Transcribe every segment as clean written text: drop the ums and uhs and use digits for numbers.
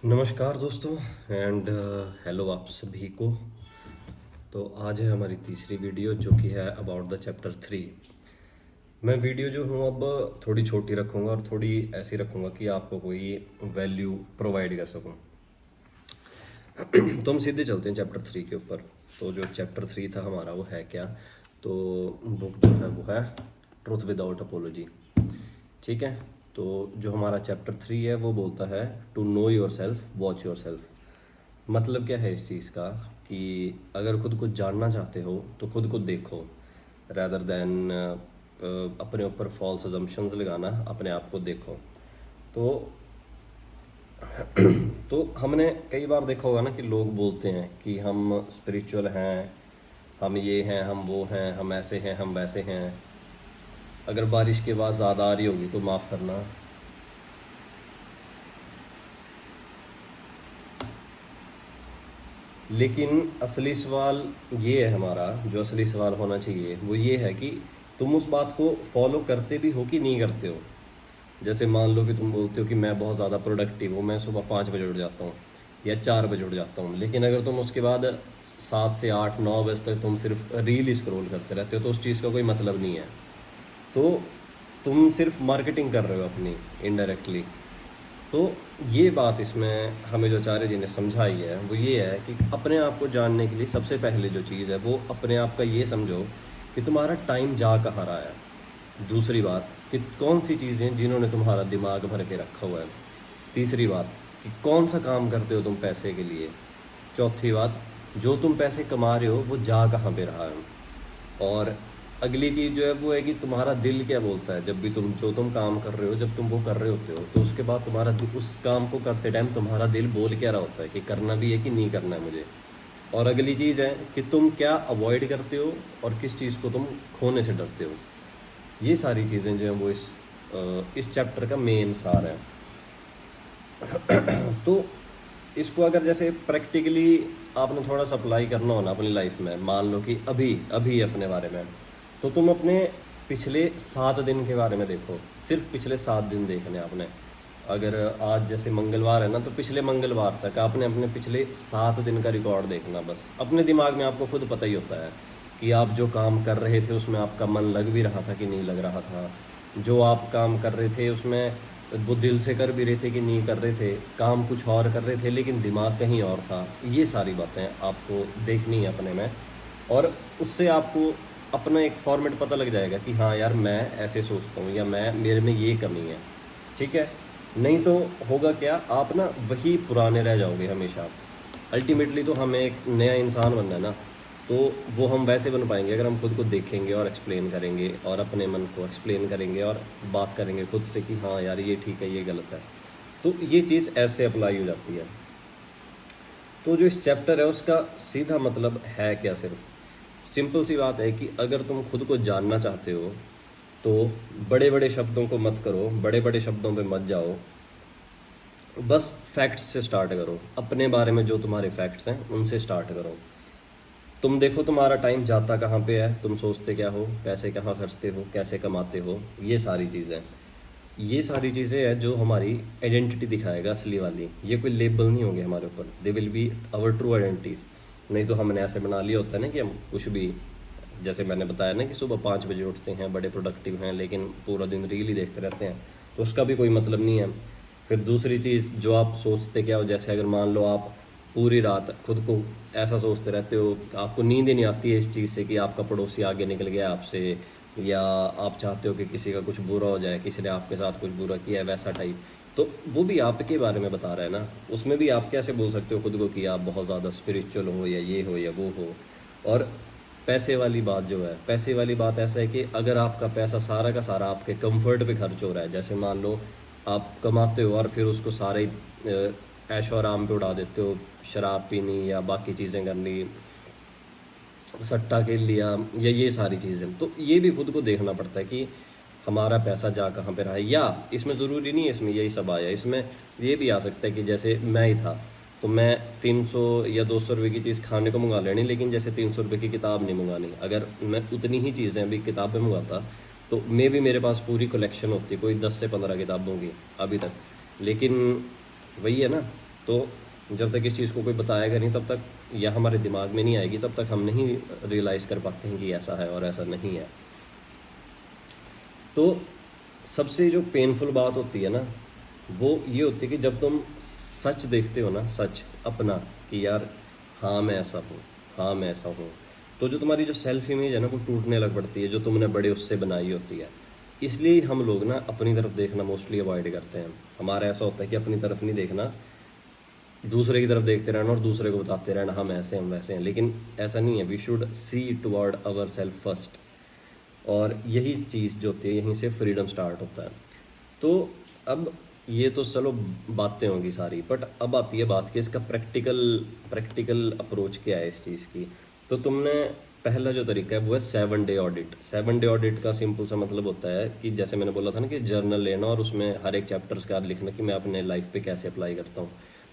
नमस्कार दोस्तों and hello आप सभी को। तो आज है हमारी तीसरी वीडियो जो कि है अबाउट द चैप्टर 3। मैं वीडियो जो हूँ अब थोड़ी छोटी रखूँगा और थोड़ी ऐसी रखूँगा कि आपको कोई वैल्यू प्रोवाइड कर सकूँ। तो हम सीधे चलते हैं चैप्टर 3 के ऊपर। तो जो चैप्टर 3 था हमारा वो है क्या, तो बुक जो है वो है ट्रूथ विदाउट अपोलॉजी। ठीक है, तो जो हमारा चैप्टर 3 है वो बोलता है to know yourself watch yourself. मतलब क्या है इस चीज़ का कि अगर खुद को जानना चाहते हो तो खुद को देखो, रैदर देन अपने ऊपर फॉल्स अजम्पशंस लगाना। अपने आप को देखो। तो तो हमने कई बार देखा होगा ना कि लोग बोलते हैं कि हम स्पिरिचुअल हैं, हम ये हैं, हम वो हैं, हम ऐसे हैं, हम वैसे हैं। अगर बारिश की आवाज़ ज़्यादा आ रही होगी तो माफ़ करना। लेकिन असली सवाल ये है, हमारा जो असली सवाल होना चाहिए वो ये है कि तुम उस बात को फॉलो करते भी हो कि नहीं करते हो। जैसे मान लो कि तुम बोलते हो कि मैं बहुत ज़्यादा प्रोडक्टिव हूँ, मैं सुबह 5 बजे उठ जाता हूँ या 4 बजे उठ जाता हूँ, लेकिन अगर तुम उसके बाद 7 से 8 9 बजे तक तुम सिर्फ रील ही स्क्रॉल करते रहते हो तो उस चीज़ का कोई मतलब नहीं है। तो तुम सिर्फ मार्केटिंग कर रहे हो अपनी, इनडायरेक्टली। तो ये बात इसमें हमें जो आचार्य जी ने समझाई है वो ये है कि अपने आप को जानने के लिए सबसे पहले जो चीज़ है वो अपने आप का ये समझो कि तुम्हारा टाइम जा कहाँ रहा है। दूसरी बात कि कौन सी चीज़ें जिन्होंने तुम्हारा दिमाग भर के रखा हुआ है। तीसरी बात कि कौन सा काम करते हो तुम पैसे के लिए। चौथी बात, जो तुम पैसे कमा रहे हो वो जा कहाँ पे रहा है। और अगली चीज़ जो है वो है कि तुम्हारा दिल क्या बोलता है। जब भी तुम काम कर रहे हो, जब तुम वो कर रहे होते हो तो उसके बाद उस काम को करते टाइम तुम्हारा दिल बोल क्या रहा होता है कि करना भी है कि नहीं करना है मुझे। और अगली चीज़ है कि तुम क्या अवॉइड करते हो और किस चीज़ को तुम खोने से डरते हो। ये सारी चीज़ें जो हैं वो इस चैप्टर का मेन सार है। तो इसको अगर जैसे प्रैक्टिकली आपने थोड़ा सा अप्लाई करना हो ना अपनी लाइफ में, मान लो कि अभी अभी अपने बारे में, तो तुम अपने पिछले 7 दिन के बारे में देखो। सिर्फ पिछले 7 दिन देखने आपने। अगर आज जैसे मंगलवार है ना, तो पिछले मंगलवार तक आपने अपने पिछले 7 दिन का रिकॉर्ड देखना। बस अपने दिमाग में आपको खुद पता ही होता है कि आप जो काम कर रहे थे उसमें आपका मन लग भी रहा था कि नहीं लग रहा था। जो आप काम कर रहे थे उसमें वो दिल से कर भी रहे थे कि नहीं कर रहे थे। काम कुछ और कर रहे थे लेकिन दिमाग कहीं और था। ये सारी बातें आपको देखनी है अपने में। और उससे आपको अपना एक फॉर्मेट पता लग जाएगा कि हाँ यार मैं ऐसे सोचता हूँ या मैं मेरे में ये कमी है। ठीक है, नहीं तो होगा क्या, आप ना वही पुराने रह जाओगे हमेशा। अल्टीमेटली तो हमें एक नया इंसान बनना है ना, तो वो हम वैसे बन पाएंगे अगर हम खुद को देखेंगे और एक्सप्लेन करेंगे और अपने मन को एक्सप्लेन करेंगे और बात करेंगे खुद से कि हाँ यार ये ठीक है ये गलत है। तो ये चीज़ ऐसे अप्लाई हो जाती है। तो जो इस चैप्टर है उसका सीधा मतलब है क्या, सिर्फ सिंपल सी बात है कि अगर तुम खुद को जानना चाहते हो तो बड़े बड़े शब्दों को मत करो, बड़े बड़े शब्दों पे मत जाओ। बस फैक्ट्स से स्टार्ट करो। अपने बारे में जो तुम्हारे फैक्ट्स हैं उनसे स्टार्ट करो। तुम देखो तुम्हारा टाइम जाता कहाँ पे है, तुम सोचते क्या हो, पैसे कहाँ खर्चते हो, कैसे कमाते हो। ये सारी चीज़ें, ये सारी चीज़ें हैं जो हमारी आइडेंटिटी दिखाएगा असली वाली। ये कोई लेबल नहीं होंगे हमारे ऊपर, they will be our true identities. नहीं तो हमने ऐसे बना लिया होता है ना कि हम कुछ भी, जैसे मैंने बताया ना कि सुबह 5 बजे उठते हैं, बड़े प्रोडक्टिव हैं, लेकिन पूरा दिन रील ही देखते रहते हैं, तो उसका भी कोई मतलब नहीं है। फिर दूसरी चीज़ जो आप सोचते क्या हो, जैसे अगर मान लो आप पूरी रात खुद को ऐसा सोचते रहते हो, आपको नींद ही नहीं आती है इस चीज़ से कि आपका पड़ोसी आगे निकल गया आपसे, या आप चाहते हो कि किसी का कुछ बुरा हो जाए, किसी ने आपके साथ कुछ बुरा किया है वैसा टाइप, तो वो भी आपके बारे में बता रहा है ना। उसमें भी आप कैसे बोल सकते हो खुद को कि आप बहुत ज़्यादा स्पिरिचुअल हो या ये हो या वो हो। और पैसे वाली बात जो है, पैसे वाली बात ऐसा है कि अगर आपका पैसा सारा का सारा आपके कंफर्ट पे खर्च हो रहा है, जैसे मान लो आप कमाते हो और फिर उसको सारे ऐशो आराम पे उड़ा देते हो, शराब पीनी या बाकी चीज़ें करनी, सट्टा खेल लिया या ये सारी चीज़ें, तो ये भी खुद को देखना पड़ता है कि हमारा पैसा जा कहाँ पे रहा है। या इसमें ज़रूरी नहीं है इसमें यही सब आया, इसमें ये भी आ सकता है कि जैसे मैं ही था तो मैं 300 या 200 रुपये की चीज़ खाने को मंगा लेनी, लेकिन जैसे 300 रुपये की किताब नहीं मंगानी। अगर मैं उतनी ही चीज़ें अभी किताबें मंगाता तो मे भी मेरे पास पूरी कलेक्शन होती, कोई 10 से 15 किताबों की अभी तक। लेकिन वही है ना तो जब तक इस चीज़ को कोई बताएगा नहीं तब तक या हमारे दिमाग में नहीं आएगी, तब तक हम नहीं रियलाइज़ कर पाते हैं कि ऐसा है और ऐसा नहीं है। तो सबसे जो पेनफुल बात होती है ना, वो ये होती है कि जब तुम सच देखते हो ना, सच अपना, कि यार हाँ मैं ऐसा हूँ, हाँ मैं ऐसा हूँ, तो जो तुम्हारी जो सेल्फ इमेज है ना वो टूटने लग पड़ती है, जो तुमने बड़े उससे बनाई होती है। इसलिए हम लोग ना अपनी तरफ देखना मोस्टली अवॉइड करते हैं। हमारा ऐसा होता है कि अपनी तरफ नहीं देखना, दूसरे की तरफ देखते रहना और दूसरे को बताते रहना हम ऐसे हैं, हम वैसे हैं। लेकिन ऐसा नहीं है, we should see toward ourself first. और यही चीज़ जो होती है, यहीं से फ्रीडम स्टार्ट होता है। तो अब ये तो चलो बातें होंगी सारी, बट अब आती है बात कि इसका प्रैक्टिकल अप्रोच क्या है इस चीज़ की। तो तुमने पहला जो तरीका है वो है 7 डे ऑडिट। 7 डे ऑडिट का सिंपल सा मतलब होता है कि जैसे मैंने बोला था ना कि जर्नल लेना और उसमें हर एक चैप्टर्स का लिखना कि मैं अपने लाइफ पे कैसे अप्लाई करता हूँ।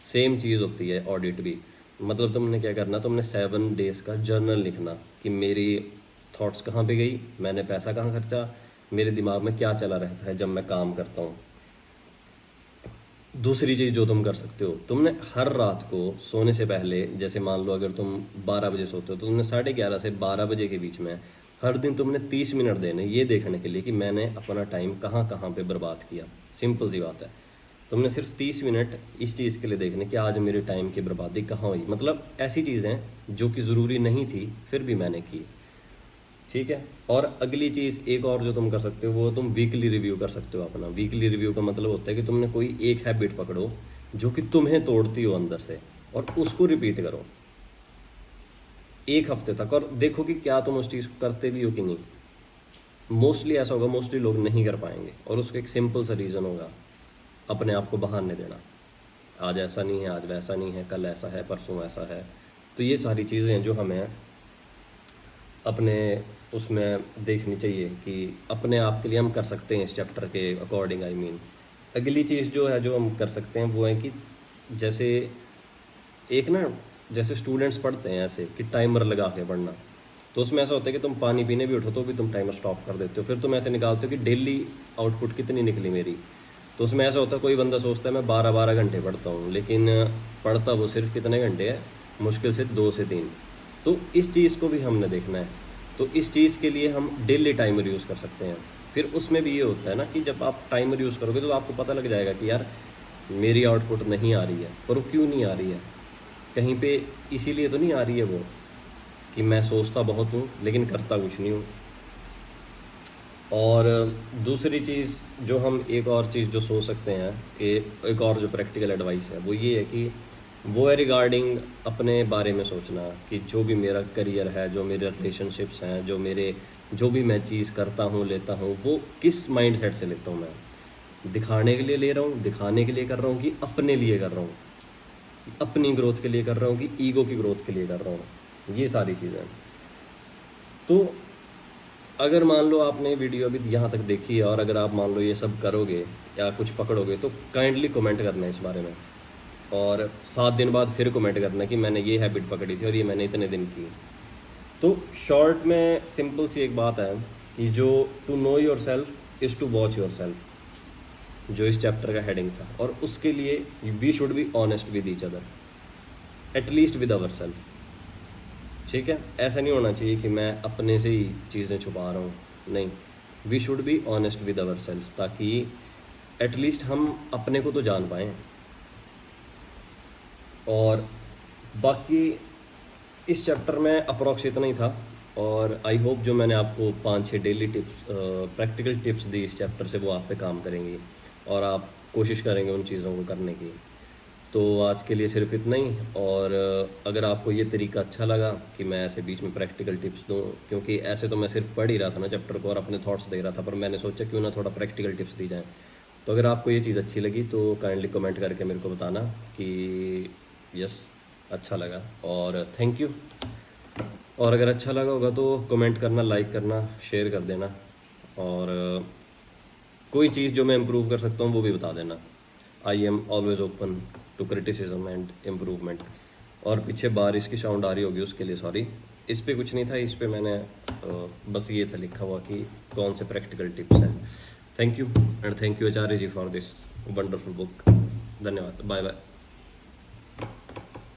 सेम चीज़ होती है ऑडिट भी। मतलब तुमने क्या करना, तुमने 7 डेज का जर्नल लिखना कि मेरी थॉट्स कहाँ पे गई, मैंने पैसा कहाँ खर्चा, मेरे दिमाग में क्या चला रहता है जब मैं काम करता हूँ। दूसरी चीज़ जो तुम कर सकते हो, तुमने हर रात को सोने से पहले, जैसे मान लो अगर तुम 12 बजे सोते हो तो तुमने 11:30 से 12 बजे के बीच में हर दिन तुमने 30 मिनट देने ये देखने के लिए कि मैंने अपना टाइम कहाँ कहाँ पे बर्बाद किया। सिंपल सी बात है, तुमने सिर्फ 30 मिनट इस चीज़ के लिए देखने कि आज मेरे टाइम की बर्बादी कहाँ हुई। मतलब ऐसी चीज़ें जो कि ज़रूरी नहीं थी फिर भी मैंने की। ठीक है। और अगली चीज़ एक और जो तुम कर सकते हो वो तुम वीकली रिव्यू कर सकते हो अपना। वीकली रिव्यू का मतलब होता है कि तुमने कोई एक हैबिट पकड़ो जो कि तुम्हें तोड़ती हो अंदर से और उसको रिपीट करो 1 हफ्ते तक, और देखो कि क्या तुम उस चीज़ को करते भी हो कि नहीं। मोस्टली ऐसा होगा, मोस्टली लोग नहीं कर पाएंगे, और उसका एक सिंपल सा रीज़न होगा, अपने आप को बहाने देना। आज ऐसा नहीं है, आज वैसा नहीं है, कल ऐसा है, परसों ऐसा है। तो ये सारी चीज़ें हैं जो हमें अपने उसमें देखनी चाहिए कि अपने आप के लिए हम कर सकते हैं इस चैप्टर के अकॉर्डिंग। आई मीन अगली चीज़ जो है जो हम कर सकते हैं वो है कि जैसे एक ना, जैसे स्टूडेंट्स पढ़ते हैं ऐसे कि टाइमर लगा के पढ़ना, तो उसमें ऐसा होता है कि तुम पानी पीने भी उठो तो भी तुम टाइमर स्टॉप कर देते हो, फिर तुम ऐसे निकालते हो कि डेली आउटपुट कितनी निकली मेरी। तो उसमें ऐसा होता है, कोई बंदा सोचता है मैं 12-12 घंटे पढ़ता हूँ, लेकिन पढ़ता वो सिर्फ कितने घंटे है, मुश्किल से 2 से 3। तो इस चीज़ को भी हमने देखना है। तो इस चीज़ के लिए हम डेली टाइमर यूज़ कर सकते हैं। फिर उसमें भी ये होता है ना कि जब आप टाइमर यूज़ करोगे तो आपको पता लग जाएगा कि यार मेरी आउटपुट नहीं आ रही है, पर वो क्यों नहीं आ रही है, कहीं पे इसीलिए तो नहीं आ रही है वो कि मैं सोचता बहुत हूँ लेकिन करता कुछ नहीं हूँ। और दूसरी चीज़ जो हम एक और चीज़ जो सोच सकते हैं, एक और जो प्रैक्टिकल एडवाइस है वो ये है कि वो है रिगार्डिंग अपने बारे में सोचना कि जो भी मेरा करियर है, जो मेरे रिलेशनशिप्स हैं, जो भी मैं चीज़ करता हूँ, लेता हूँ, वो किस माइंडसेट से लेता हूँ। मैं दिखाने के लिए ले रहा हूँ, दिखाने के लिए कर रहा हूँ, कि अपने लिए कर रहा हूँ, अपनी ग्रोथ के लिए कर रहा हूँ, कि ईगो की ग्रोथ के लिए कर रहा हूँ। ये सारी चीज़ें। तो अगर मान लो आपने वीडियो अभी यहाँ तक देखी है और अगर आप मान लो ये सब करोगे या कुछ पकड़ोगे तो काइंडली कमेंट करना है इस बारे में, और 7 दिन बाद फिर कमेंट करना कि मैंने ये हैबिट पकड़ी थी और ये मैंने इतने दिन की। तो शॉर्ट में सिंपल सी एक बात है कि जो to know yourself is to watch yourself, जो इस चैप्टर का हेडिंग था, और उसके लिए we should be honest with each other, at least with ourself. ठीक है, ऐसा नहीं होना चाहिए कि मैं अपने से ही चीज़ें छुपा रहा हूँ, नहीं, we should be honest with ourself, ताकि एटलीस्ट हम अपने को तो जान पाएँ। और बाकी इस चैप्टर में अप्रॉक्स इतना ही था, और आई होप जो मैंने आपको 5-6 डेली टिप्स, प्रैक्टिकल टिप्स दी इस चैप्टर से, वो आप पे काम करेंगी और आप कोशिश करेंगे उन चीज़ों को करने की। तो आज के लिए सिर्फ इतना ही। और अगर आपको ये तरीका अच्छा लगा कि मैं ऐसे बीच में प्रैक्टिकल टिप्स दूँ, क्योंकि ऐसे तो मैं सिर्फ पढ़ ही रहा था ना चैप्टर को और अपने थॉट्स दे रहा था, पर मैंने सोचा क्यों ना थोड़ा प्रैक्टिकल टिप्स दी जाएँ। तो अगर आपको ये चीज़ अच्छी लगी तो काइंडली कमेंट करके मेरे को बताना कि यस अच्छा लगा, और थैंक यू। और अगर अच्छा लगा होगा तो कमेंट करना, लाइक करना, शेयर कर देना, और कोई चीज़ जो मैं इम्प्रूव कर सकता हूँ वो भी बता देना। I am always open to criticism and improvement. और पीछे बारिश की साउंड आ रही होगी उसके लिए सॉरी। इस पे कुछ नहीं था, इस पे मैंने बस ये था लिखा हुआ कि कौन से प्रैक्टिकल टिप्स हैं। Thank you and thank you Acharya ji for this wonderful book. धन्यवाद, बाय बाय।